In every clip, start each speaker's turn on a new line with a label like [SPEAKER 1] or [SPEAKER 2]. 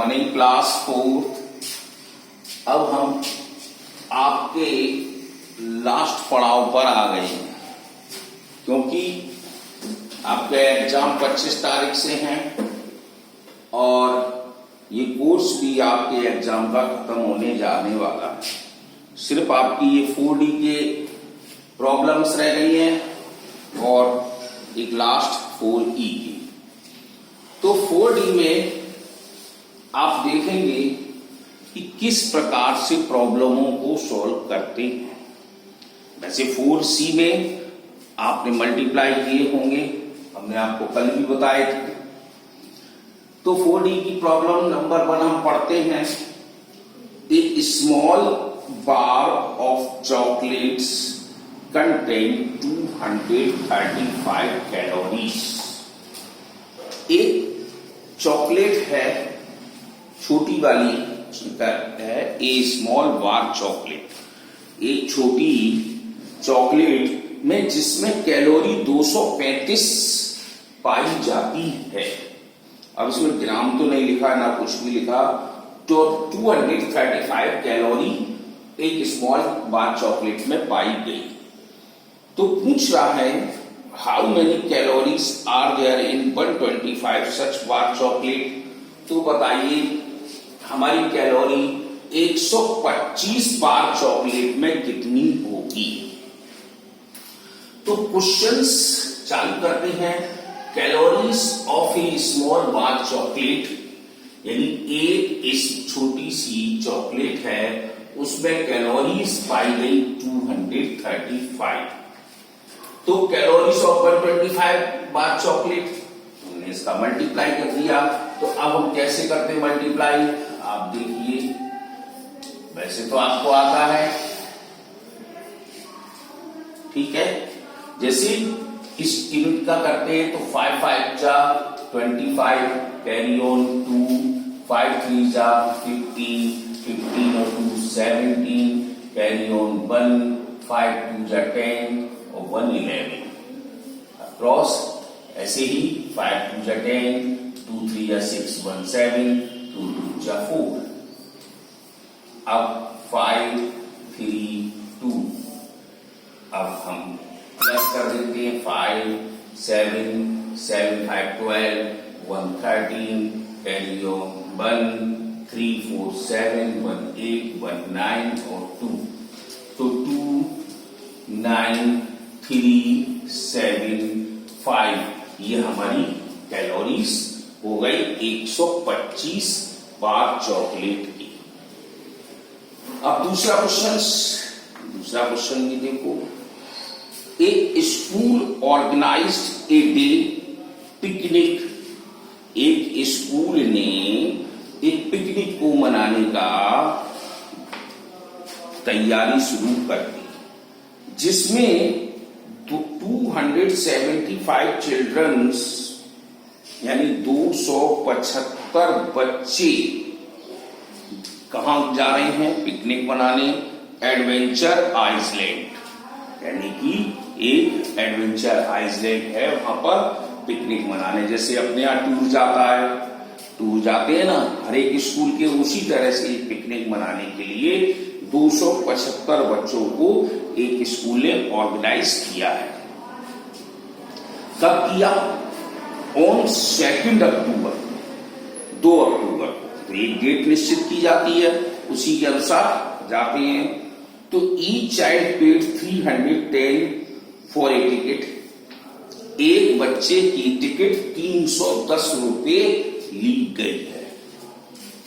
[SPEAKER 1] Morning class 4। अब हम आपके लास्ट पड़ाव पर आ गए हैं, क्योंकि आपका एग्जाम 25 तारीख से हैं और ये कोर्स भी आपके एग्जाम का खत्म होने जाने वाला है। सिर्फ आपकी ये 4D के प्रॉब्लम्स रह गई हैं और एक लास्ट 4E की। तो 4D में आप देखेंगे कि किस प्रकार से प्रॉब्लमों को सॉल्व करते हैं। वैसे 4C में आपने मल्टीप्लाई किए होंगे, हमने आपको कल भी बताए थे। तो 4D की प्रॉब्लम नंबर 1 हम पढ़ते हैं। A small bar of chocolates contain 235 calories. एक चॉकलेट है, छोटी वाली है, ए स्मॉल बार चॉकलेट, एक छोटी चॉकलेट में जिसमें कैलोरी 235 पाई जाती है। अब इसमें ग्राम तो नहीं लिखा ना कुछ भी लिखा, तो 235 कैलोरी एक स्मॉल बार चॉकलेट में पाई गई। तो पूछ रहा है how many calories are there in 125 such bar chocolate. तो बताइए हमारी कैलोरी 125 बार चॉकलेट में कितनी होगी। तो क्वेश्चंस चालू करते हैं। Calories of A small bar chocolate, यानी एक इस छोटी सी चॉकलेट है, उसमें कैलोरीज पाई गई 235। तो कैलोरीज ऑफ 125 बार चॉकलेट, हमने इसका मल्टीप्लाई कर दिया। तो अब हम कैसे करते हैं मल्टीप्लाई, आप देखिए। वैसे तो आपको आता है, ठीक है। जैसे इस यूनिट का करते हैं तो 5 5 जा 25, कैरी ऑन 2, 5 3 जा 15, 15 और 2 17, कैरी ऑन 1, 5 2 जा 10 और 1 11। क्रॉस ऐसे ही 5 2 जा 10, 2 3 जा 6 1 7, 2 2 जा 4। अब 5 3 2, अब हम प्लस कर देते हैं 5 7 7 5 12, 1 13, कैरी ऑन 1 3 4 7, 1 8, 1 9 और 2। तो 2 9 3 7 5 ये हमारी कैलोरीज हो गई 125 बार चॉकलेट की। अब दूसरा क्वेश्चन भी देखो। एक school organised a day picnic, एक स्कूल ने एक पिकनिक को मनाने का तैयारी शुरू कर दी, जिसमें 275 चिल्ड्रंस यानी 275 बच्चे कहां जा रहे हैं पिकनिक मनाने, एडवेंचर आइसलैंड, यानी कि एक एडवेंचर आइसलैंड है, वहां पर पिकनिक मनाने। जैसे अपने यहाँ टूर जाता है, टूर जाते हैं ना हर एक स्कूल के, उसी तरह से पिकनिक मनाने के लिए 275 बच्चों को एक स्कूल ने ऑर्गेनाइज किया है। कब किया? ऑन 2 अक्टूबर, 2 अक्टूबर को। तो एक डेट निश्चित की जाती है, उसी के अनुसार जाते हैं। तो each child paid 310 for a ticket, एक बच्चे की टिकट 310 रुपए ली गई है।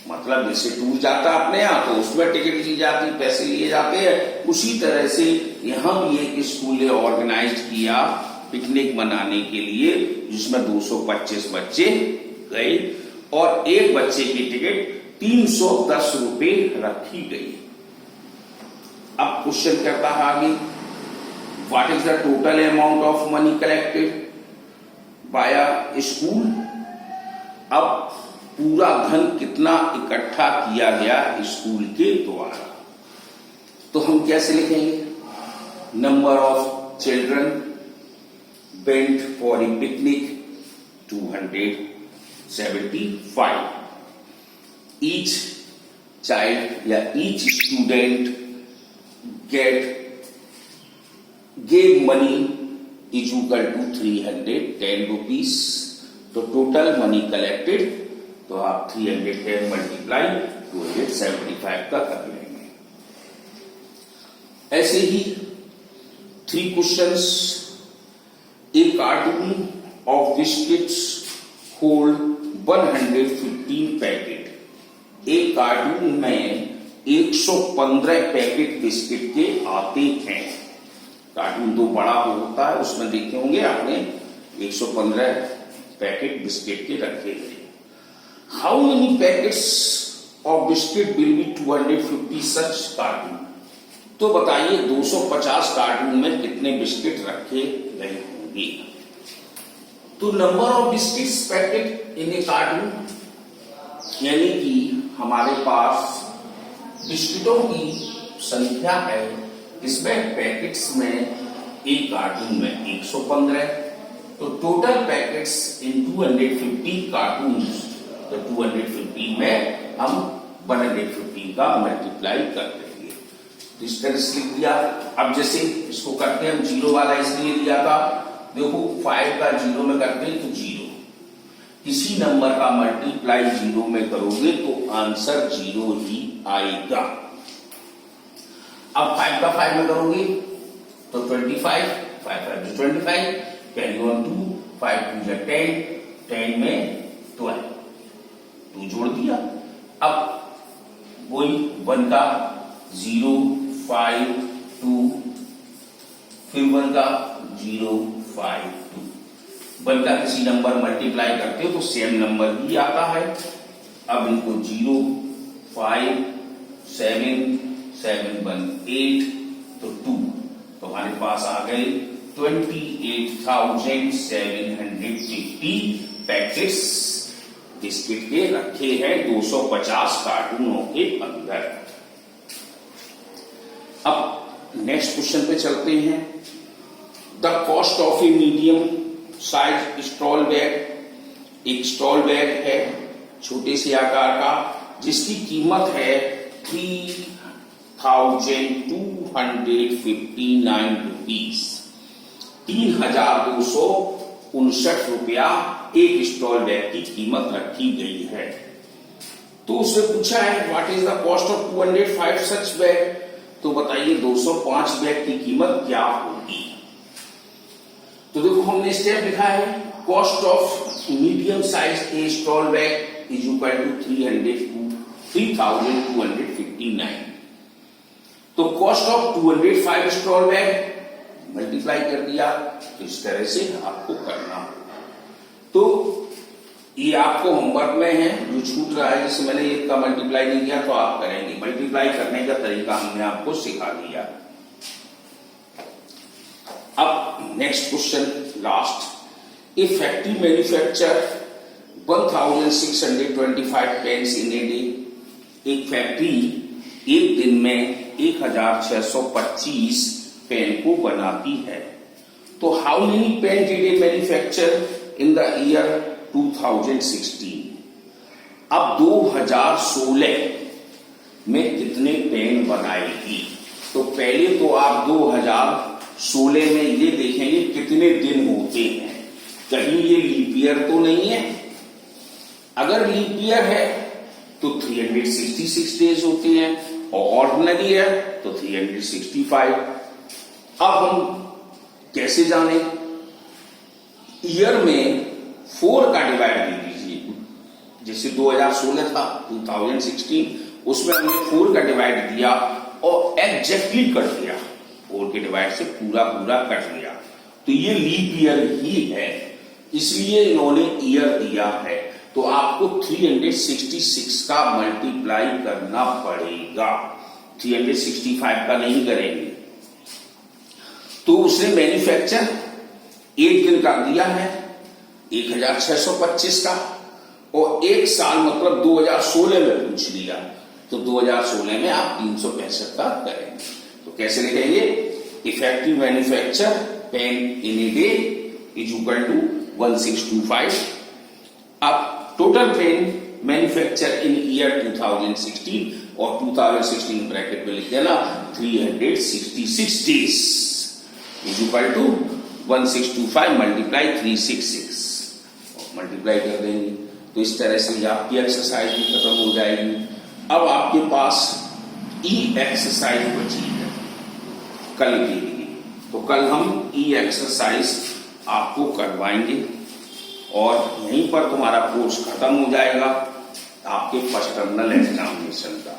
[SPEAKER 1] मतलब जैसे टूर जाता अपने यहाँ तो उसमें टिकट ली जाती, पैसे लिए जाते हैं, उसी तरह से यहां भी एक स्कूल ने ऑर्गेनाइज किया पिकनिक मनाने के लिए, जिसमें 225 बच्चे गए और एक बच्चे की टिकट 310 रुपए रखी गई। अब क्वेश्चन करता है आगे, what is the total amount of money collected by school. अब पूरा धन कितना इकट्ठा किया गया स्कूल के द्वारा। तो हम कैसे लिखेंगे, number of children went for a picnic 275, each child या each student gave money is equal to 310 rupees. तो टोटल मनी कलेक्टेड, तो आप 310 मल्टीप्लाई 275 का कर लेंगे। ऐसे ही 3 questions. A cartoon of biscuits hold 115 packet. एक कार्टून में 115 पैकेट बिस्किट के आते हैं। कार्टून तो बड़ा होता है, उसमें देखे होंगे आपने 115 पैकेट बिस्किट के रखे गए। How many packets of biscuit will be 250 such cartoon. तो बताइए 250 कार्टून में कितने बिस्किट रखे गए होंगे। तो number of biscuits packet in A cartoon, यानी कि हमारे पास बिस्किटों की संख्या है, इसमें पैकेट्स में एक कार्टून में 115, तो टोटल पैकेट्स इन 250 कार्टून, तो 250 में हम 115 का मल्टीप्लाई कर देंगे। तो इस तरह से लिख दिया। अब जैसे इसको करते हैं हम, जीरो वाला इसलिए दिया था, देखो 5 का 0 में करते हैं तो 0, किसी नंबर का मल्टीप्लाई 0 में करोगे तो आंसर 0 ही आएगा। अब 5 का 5 में करोगे तो 25, 5 5 25, कैरी ऑन 2, 5 2 10, 10 में 12, 2 जोड़ दिया। अब वही 1 का 0, 5 2, फिर 1 का 0 5 2, 1 का किसी नंबर मल्टीप्लाई करते हो तो सेम नंबर ही आता है। अब इनको 0 5 7 7 1 8, तो 2, तो हमारे पास आ गए 28,750 पैकेट्स बिस्किट के रखे हैं 250 कार्टूनों के अंदर। अब नेक्स्ट क्वेश्चन पे चलते हैं। The cost of a medium size stall bag, एक स्टॉल बैग है छोटे से आकार का, जिसकी कीमत है 3,259 रुपीज, 3,259 रुपया एक स्टॉल बैग की कीमत रखी गई है। तो उसने पूछा है what is the cost of 205 such bag. तो बताइए 205 बैग की कीमत क्या होगी। तो देखो हमने स्टेप लिखा है, cost of medium size a stall bag is equal to 3,259। तो cost of 205 stall bag multiply कर दिया। तो इस तरह से आपको करना होगा। तो ये आपको होमवर्क में है, जो छूट रहा है, जैसे मैंने एक का मल्टीप्लाई नहीं किया तो आप करेंगे। मल्टीप्लाई करने का तरीका हमने आपको सिखा दिया। अब next question last. A factory manufacture 1625 pens in a day. एक फैक्ट्री एक दिन में 1625 पेन को बनाती है। तो how many pen did a manufacture in the year 2016। अब 2016 में कितने पेन बनाएगी। तो पहले तो आप 2016 में ये देखेंगे कितने दिन होते हैं, कहीं ये लीप ईयर तो नहीं है। अगर लीप ईयर है तो 366 डेज होते हैं, और ऑर्डिनरी है तो 365। अब हम कैसे जाने, ईयर में 4 का डिवाइड दे दीजिए। जैसे 2016 था 2016, उसमें हमने 4 का डिवाइड दिया और एग्जैक्टली कट दिया, 4 के डिवाइड से पूरा पूरा कट दिया। तो ये लीप ईयर ही है, इसलिए इन्होंने ईयर दिया है। तो आपको 366 का मल्टीप्लाई करना पड़ेगा, 365 का नहीं करेंगे। तो उसने मैन्युफैक्चर एक दिन का दिया है 1625 का, और एक साल मतलब 2016 में पूछ लिया, तो 2016 में आप 365 का करेंगे। तो कैसे लिखेंगे, effective manufacture pen in a day is equal to 1625। अब total pen manufacture in year 2016 और 2016 ब्रैकेट में लिख देना 366 days is equal to 1625 multiply 366 multiply कर देंगे। तो इस तरह से आपकी एक्सरसाइज भी खत्म हो जाएगी। अब आपके पास ई एक्सरसाइज बची है कल के लिए, तो कल हम ई एक्सरसाइज आपको करवाएंगे और यहीं पर तुम्हारा कोर्स खत्म हो जाएगा आपके फर्स्ट टर्मिनल एग्जामिनेशन का।